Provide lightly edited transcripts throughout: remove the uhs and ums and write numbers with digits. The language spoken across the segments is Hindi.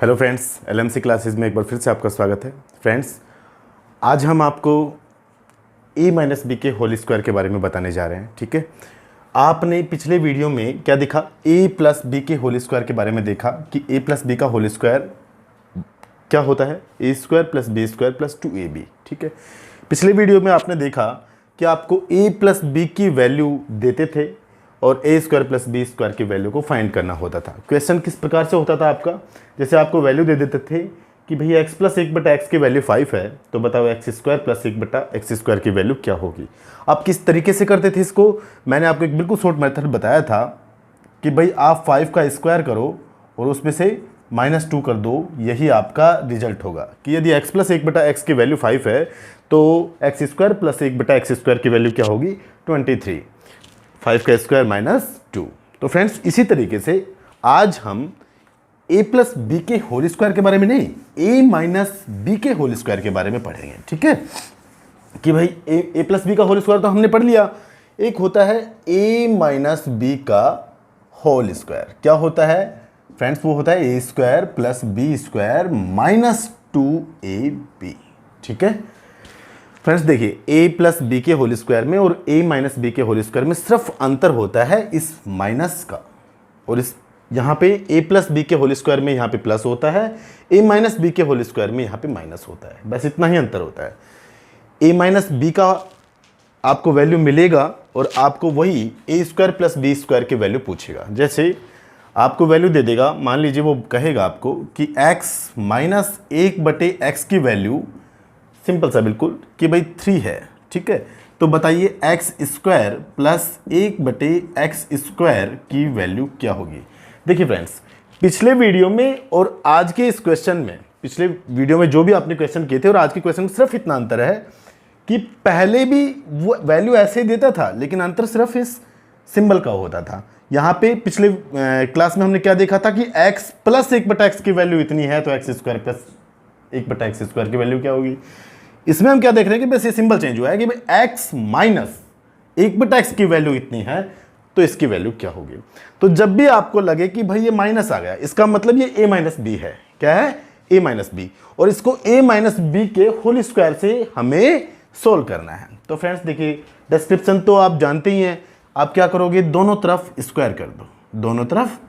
हेलो फ्रेंड्स, एलएमसी क्लासेस में एक बार फिर से आपका स्वागत है। फ्रेंड्स, आज हम आपको a माइनस बी के होल स्क्वायर के बारे में बताने जा रहे हैं। ठीक है, आपने पिछले वीडियो में क्या देखा, a प्लस बी के होल स्क्वायर के बारे में देखा कि a प्लस बी का होल स्क्वायर क्या होता है, A square plus B square plus 2ab। ठीक है, पिछले वीडियो में आपने देखा कि आपको a प्लस बी की वैल्यू देते थे और ए स्क्वायर प्लस बी स्क्वायर की वैल्यू को फाइंड करना होता था। क्वेश्चन किस प्रकार से होता था आपका, जैसे आपको वैल्यू दे देते थे कि भैया एक्स प्लस एक बटा एक्स की वैल्यू 5 है, तो बताओ एक्स स्क्वायर प्लस एक बटा एक्स स्क्वायर की वैल्यू क्या होगी। आप किस तरीके से करते थे इसको, मैंने आपको एक बिल्कुल शॉर्ट मेथड बताया था कि भाई आप 5 का स्क्वायर करो और उसमें से -2 कर दो, यही आपका रिजल्ट होगा कि यदि x प्लस एक बटा एक्स की वैल्यू 5 है तो एक्स स्क्वायर प्लस एक बटा एक्स स्क्वायर की वैल्यू क्या होगी, 23। 5 का स्क्वायर -2। तो फ्रेंड्स, इसी तरीके से आज हम a प्लस बी के होल स्क्वायर के बारे में नहीं, a माइनस बी के होल स्क्वायर के बारे में पढ़ेंगे। ठीक है, कि भाई a प्लस बी का होल स्क्वायर तो हमने पढ़ लिया, एक होता है a माइनस बी का होल स्क्वायर। क्या होता है फ्रेंड्स, वो होता है a square plus B square minus 2ab। ठीक है फ्रेंड्स, देखिए a प्लस बी के होल स्क्वायर में और a माइनस बी के होल स्क्वायर में सिर्फ अंतर होता है इस माइनस का, और इस यहाँ पे a प्लस बी के होल स्क्वायर में यहाँ पे प्लस होता है, a माइनस बी के होल स्क्वायर में यहाँ पे माइनस होता है। बस इतना ही अंतर होता है। a माइनस बी का आपको वैल्यू मिलेगा और आपको वही a square plus B square की वैल्यू पूछेगा। जैसे आपको वैल्यू दे देगा, मान लीजिए वो कहेगा आपको कि x माइनस एक बटे एक्स की वैल्यू, सिंपल सा बिल्कुल कि भाई 3 है। ठीक है, तो बताइए एक्स स्क्वायर प्लस एक बटे एक्स स्क्वायर की वैल्यू क्या होगी। देखिए फ्रेंड्स, पिछले वीडियो में और आज के इस क्वेश्चन में, पिछले वीडियो में जो भी आपने क्वेश्चन किए थे और आज के क्वेश्चन में सिर्फ इतना अंतर है कि पहले भी वो वैल्यू ऐसे ही देता था, लेकिन अंतर सिर्फ इस सिंबल का होता था। यहाँ पे पिछले क्लास में हमने क्या देखा था कि x प्लस एक बटा एक्स की वैल्यू इतनी है, तो एक्स स्क्वायर प्लस एक बटा एक्स स्क्वायर की वैल्यू क्या होगी। इसमें हम क्या देख रहे हैं कि बस ये सिंबल चेंज हुआ है कि भाई x माइनस एक बटा एक्स की वैल्यू इतनी है, तो इसकी वैल्यू क्या होगी। तो जब भी आपको लगे कि भाई ये माइनस आ गया, इसका मतलब ये a माइनस बी है। क्या है, a माइनस बी, और इसको a माइनस बी के होल स्क्वायर से हमें सोल्व करना है। तो फ्रेंड्स देखिए, डिस्क्रिप्शन तो आप जानते ही हैं, आप क्या करोगे, दोनों तरफ स्क्वायर कर दो, दोनों तरफ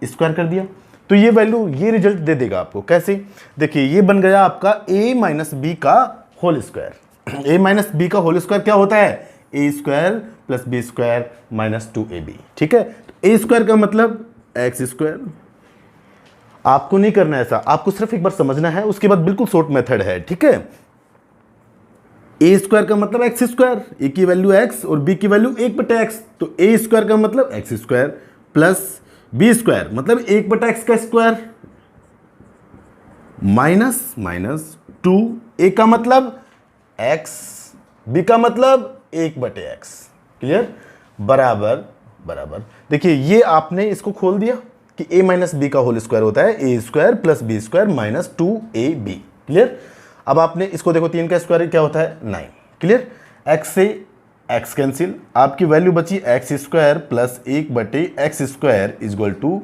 स्क्वायर कर दिया तो ये वैल्यू, ये रिजल्ट दे देगा आपको। कैसे, देखिए ये बन गया आपका a माइनस बी का whole square. a minus b का होल स्क्वायर क्या होता है, a square plus B square minus 2ab। ठीक है, तो a स्क्वायर का मतलब एक्स स्क्वायर। आपको नहीं करना ऐसा, आपको सिर्फ एक बार समझना है, उसके बाद बिल्कुल शॉर्ट मेथड है। ठीक है, a स्क्वायर का मतलब एक्स स्क्वायर, a की वैल्यू x और b की वैल्यू एक बटा एक्स, तो a स्क्वायर का मतलब x square plus B square मतलब एक बटा एक्स का स्क्वायर माइनस माइनस 2, a का मतलब x, b का मतलब एक बटे एक्स। क्लियर, बराबर बराबर। देखिए ये आपने इसको खोल दिया कि a माइनस बी का होल स्क्वायर होता है a square plus B square minus 2ab। Clear, अब आपने इसको देखो, 3 का स्क्वायर क्या होता है, 9। क्लियर, x से x कैंसिल, आपकी वैल्यू बची एक्स स्क्वायर प्लस एक बटे एक्स स्क्वायर इजक्वल टू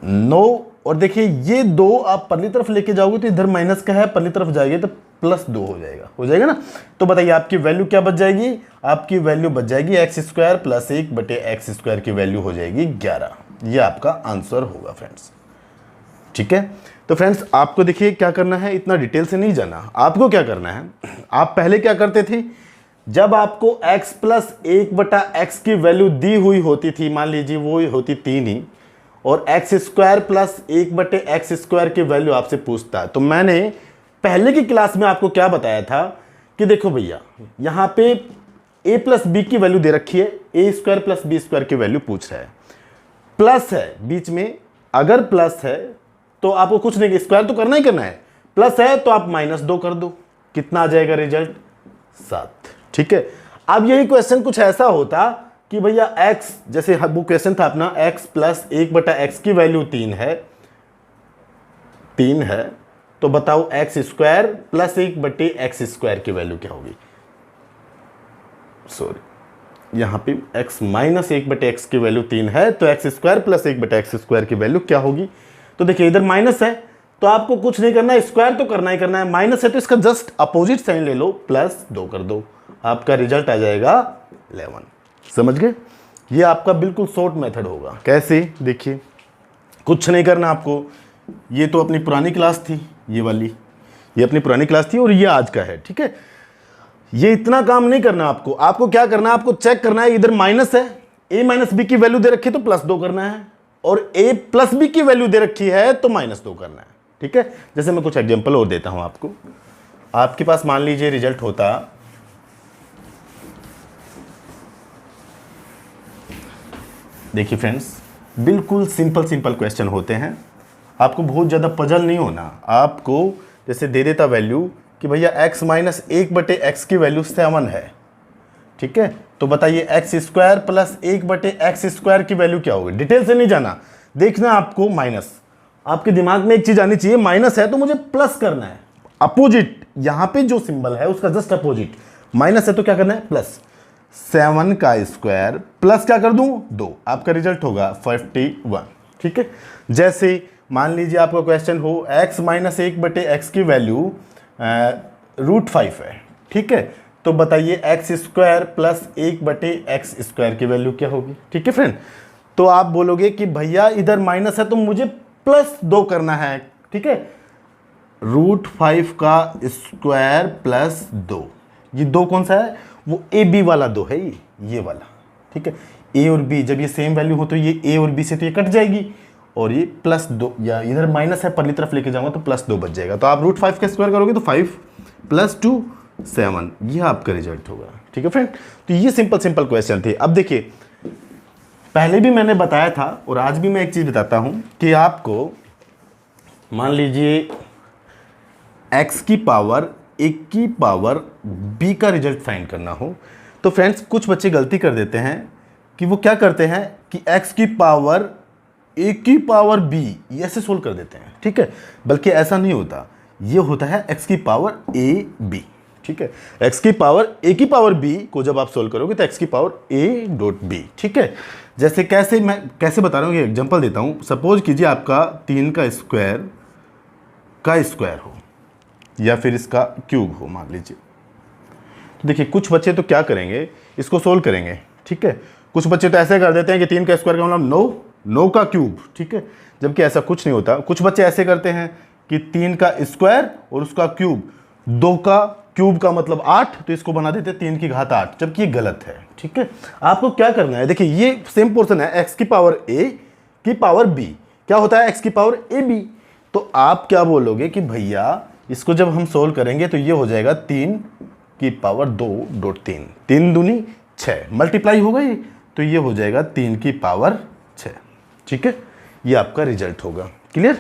9। और देखिए ये 2 आप परली तरफ लेके जाओगे तो इधर माइनस का है, परली तरफ जाएंगे तो प्लस 2 हो जाएगा ना। तो बताइए आपकी वैल्यू क्या बच जाएगी, आपकी वैल्यू बच जाएगी एक्स स्क्वायर प्लस एक बटे एक्स स्क्वायर की वैल्यू हो जाएगी 11। ये आपका आंसर होगा फ्रेंड्स। ठीक है, तो फ्रेंड्स आपको देखिए क्या करना है, इतना डिटेल से नहीं जाना। आपको क्या करना है, आप पहले क्या करते थे, जब आपको x प्लस एक बटा एक्स की वैल्यू दी हुई होती थी, मान लीजिए वो होती 3 ही, और एक्स स्क्वायर प्लस एक बटे एक्स स्क्वायर की वैल्यू आपसे पूछता है, तो मैंने पहले की क्लास में आपको क्या बताया था कि देखो भैया यहां पे a प्लस बी की वैल्यू दे रखी है, a square plus B square की वैल्यू पूछ रहा है, प्लस है बीच में, अगर प्लस है तो आपको कुछ नहीं, स्क्वायर तो करना ही करना है, प्लस है तो आप -2 कर दो, कितना आ जाएगा रिजल्ट, 7। ठीक है, अब यही क्वेश्चन कुछ ऐसा होता कि भैया x, जैसे वो क्वेश्चन था अपना x प्लस एक बटा एक्स की वैल्यू 3 है, तो बताओ एक्स स्क्वायर प्लस एक बटे एक्स स्क्वायर की वैल्यू क्या होगी। सॉरी, यहां पे x माइनस एक बटे एक्स की वैल्यू 3 है, तो एक्स स्क्वायर प्लस एक बटे एक्स स्क्वायर की वैल्यू क्या होगी। तो देखिए इधर माइनस है तो आपको कुछ नहीं करना है, स्क्वायर तो करना ही करना है। माइनस है तो इसका जस्ट अपोजिट साइन ले लो, प्लस 2 कर दो, आपका रिजल्ट आ जाएगा 11। समझ गए? ये आपका बिल्कुल शॉर्ट मेथड होगा। कैसे? देखिए कुछ नहीं करना आपको, ये तो अपनी पुरानी क्लास थी, ये वाली ये अपनी पुरानी क्लास थी और ये आज का है, ठीक है। ये इतना काम नहीं करना आपको। आपको क्या करना है, आपको चेक करना है, इधर माइनस है, a माइनस बी की वैल्यू दे रखी है तो प्लस 2 करना है, और a प्लस बी की वैल्यू दे रखी है तो माइनस 2 करना है, ठीक है। जैसे मैं कुछ एग्जांपल और देता हूं आपको। आपके पास मान लीजिए रिजल्ट होता, देखिए फ्रेंड्स बिल्कुल सिंपल क्वेश्चन होते हैं, आपको बहुत ज़्यादा पजल नहीं होना। आपको जैसे दे देता वैल्यू कि भैया x माइनस 1/x की वैल्यू 7 है, ठीक है। तो बताइए x square plus 1/x square की वैल्यू क्या होगी। डिटेल से नहीं जाना, देखना आपको माइनस। आपके दिमाग में एक चीज़ आनी चाहिए, माइनस है तो मुझे प्लस करना है, अपोजिट यहाँ पे जो सिंबल है उसका जस्ट अपोजिट। माइनस है तो क्या करना है, प्लस 7 का स्क्वायर प्लस क्या कर दूं 2, आपका रिजल्ट होगा 51, ठीक है। जैसे मान लीजिए आपका क्वेश्चन हो x माइनस 1/x की वैल्यू √5 है, ठीक है। तो बताइए x square plus 1/x square की वैल्यू क्या होगी, ठीक है फ्रेंड। तो आप बोलोगे कि भैया इधर माइनस है तो मुझे प्लस 2 करना है, ठीक है। √5 का स्क्वायर प्लस 2, ये 2 कौन सा है, वो ए बी वाला 2 है, ये वाला, ठीक है। ए और बी जब ये सेम वैल्यू हो तो ये ए और बी से तो ये कट जाएगी, और ये प्लस 2, या इधर माइनस है परली तरफ लेके जाऊंगा तो प्लस 2 बच जाएगा। तो आप √5 का स्क्वायर करोगे तो 5 प्लस 2 7, ये आपका रिजल्ट होगा, ठीक है फ्रेंड। तो ये सिंपल क्वेश्चन थे। अब देखिए पहले भी मैंने बताया था और आज भी मैं एक चीज़ बताता हूं कि आपको मान लीजिए x की पावर 1 की पावर b का रिजल्ट फाइंड करना हो, तो फ्रेंड्स कुछ बच्चे गलती कर देते हैं कि वो क्या करते हैं कि x की पावर a की पावर b ये ऐसे सोल्व कर देते हैं, ठीक है। बल्कि ऐसा नहीं होता, ये होता है x की पावर a b, ठीक है। x की पावर a की पावर b को जब आप सोल्व करोगे तो x की पावर a डॉट b, ठीक है। जैसे कैसे, मैं कैसे बता रहा हूँ, ये एग्जांपल देता हूँ। सपोज कीजिए आपका 3 का स्क्वायर हो या फिर इसका क्यूब हो मान लीजिए। तो देखिए कुछ बच्चे तो क्या करेंगे, इसको सोल्व करेंगे, ठीक है। कुछ बच्चे तो ऐसे कर देते हैं कि 3 का स्क्वायर का मतलब 9 का क्यूब, ठीक है। जबकि ऐसा कुछ नहीं होता। कुछ बच्चे ऐसे करते हैं कि 3 का स्क्वायर और उसका क्यूब, 2 का क्यूब का मतलब 8, तो इसको बना देते 3 की घात 8, जबकि ये गलत है, ठीक है। आपको क्या करना है, देखिए ये सेम पोर्शन है, x की पावर a की पावर b क्या होता है, x की पावर ab। तो आप क्या बोलोगे कि भैया इसको जब हम सोल्व करेंगे तो ये हो जाएगा 3 की पावर 2.3, 3 दूनी 6, मल्टीप्लाई होगा ये, तो ये हो जाएगा 3 की पावर 6, ठीक है। ये आपका रिजल्ट होगा। क्लियर?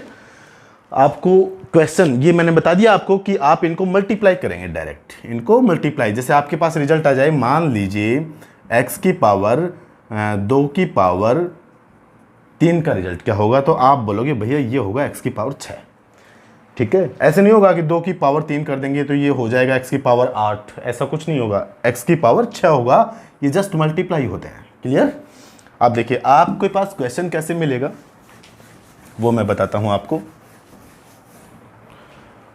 आपको क्वेश्चन ये मैंने बता दिया आपको कि आप इनको मल्टीप्लाई करेंगे, डायरेक्ट इनको मल्टीप्लाई। जैसे आपके पास रिजल्ट आ जाए, मान लीजिए x की पावर 2 की पावर 3 का रिजल्ट क्या होगा, तो आप बोलोगे भैया ये होगा x की पावर 6, ठीक है। ऐसे नहीं होगा कि 2 की पावर 3 कर देंगे तो ये हो जाएगा x की पावर 8, ऐसा कुछ नहीं होगा, x की पावर 6 होगा, ये जस्ट मल्टीप्लाई होते हैं। क्लियर? आप देखिए आपके पास क्वेश्चन कैसे मिलेगा वो मैं बताता हूं आपको।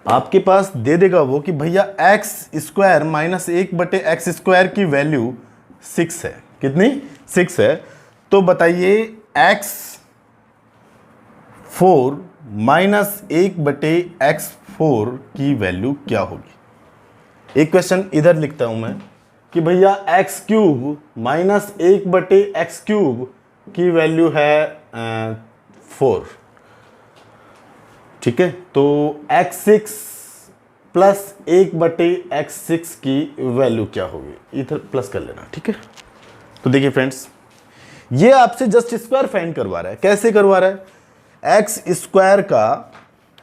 आपके पास दे देगा वो कि भैया x square minus 1/x square की वैल्यू 6 है। कितनी? 6 है। तो बताइए x4 माइनस 1/x4 की वैल्यू क्या होगी। एक क्वेश्चन इधर लिखता हूं मैं कि भैया x³ माइनस 1/x³ की वैल्यू है 4, ठीक है। तो x6 प्लस 1/x6 की वैल्यू क्या होगी, इधर प्लस कर लेना, ठीक है। तो देखिए फ्रेंड्स ये आपसे जस्ट स्क्वायर फाइंड करवा रहा है। कैसे करवा रहा है, एक्स स्क्वायर का,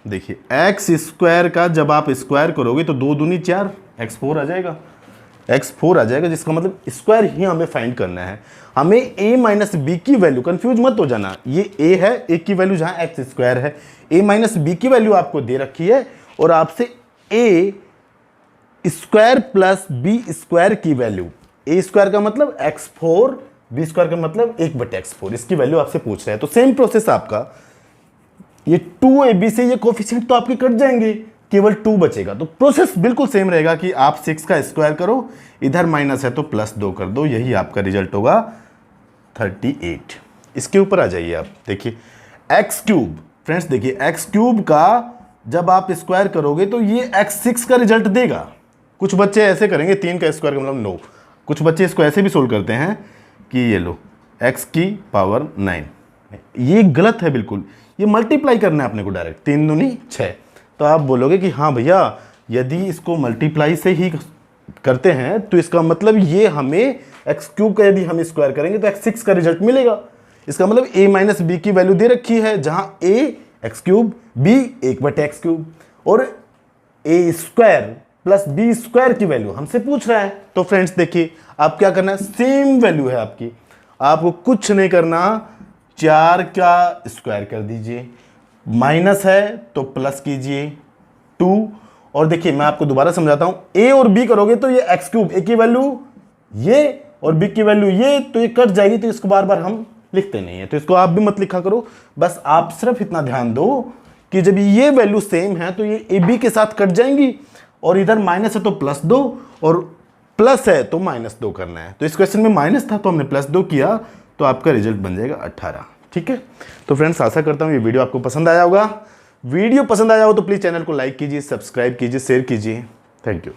देखिए एक्स स्क्वायर का जब आप स्क्वायर करोगे तो 2 दूनी 4, x4 आ जाएगा, x4 आ जाएगा, जिसका मतलब स्क्वायर ही हमें फाइंड करना है। हमें a माइनस बी की वैल्यू, कंफ्यूज मत हो जाना, ये a है, a की वैल्यू जहां एक्स स्क्वायर है, a माइनस बी की वैल्यू आपको दे रखी है और आपसे a square plus B square की वैल्यू, a स्क्वायर का मतलब x4, b स्क्वायर का मतलब 1/x4, इसकी वैल्यू आपसे पूछ रहे हैं। तो सेम प्रोसेस आपका, ये 2ab से ये कोफिशिएंट तो आपके कट जाएंगे, केवल 2 बचेगा। तो प्रोसेस बिल्कुल सेम रहेगा कि आप 6 का स्क्वायर करो, इधर माइनस है तो +2 कर दो, यही आपका रिजल्ट होगा 38। इसके ऊपर आ जाइए आप, देखिए x³ फ्रेंड्स, देखिए x³ का जब आप स्क्वायर करोगे तो ये x6 का रिजल्ट देगा। कुछ बच्चे ऐसे करेंगे, 3 का स्क्वायर का मतलब 9, कुछ बच्चे इसको ऐसे भी सोल्व करते हैं कि ये लो x⁻⁹, ये गलत है बिल्कुल। ये मल्टीप्लाई करना है अपने को डायरेक्ट, 3 दूनी 6। तो आप बोलोगे कि हाँ भैया यदि इसको मल्टीप्लाई से ही करते हैं तो इसका मतलब ये हमें x³ का यदि हम स्क्वायर करेंगे तो x6 का रिजल्ट मिलेगा। इसका मतलब a - b की वैल्यू दे रखी है, जहां a x³, b 1/x³ और a² + b² की वैल्यू हमसे पूछ रहा है। तो फ्रेंड्स देखिए आप क्या करना है, सेम वैल्यू है आपकी, आपको कुछ नहीं करना, 4 का स्क्वायर कर दीजिए, माइनस है तो प्लस कीजिए 2। और देखिए मैं आपको दोबारा समझाता हूं, a और b करोगे तो ये x³, a की वैल्यू ये और b की वैल्यू ये, तो ये कट जाएगी, तो इसको बार बार हम लिखते नहीं है, तो इसको आप भी मत लिखा करो। बस आप सिर्फ इतना ध्यान दो कि जब ये वैल्यू सेम है तो ये ab के साथ कट जाएंगी, और इधर माइनस है तो +2 और प्लस है तो -2 करना है। तो इस क्वेश्चन में माइनस था तो हमने +2 किया, तो आपका रिजल्ट बन जाएगा 18। ठीक है, तो फ्रेंड्स आशा करता हूँ ये वीडियो आपको पसंद आया होगा। वीडियो पसंद आया हो तो प्लीज़ चैनल को लाइक कीजिए, सब्सक्राइब कीजिए, शेयर कीजिए। Thank you.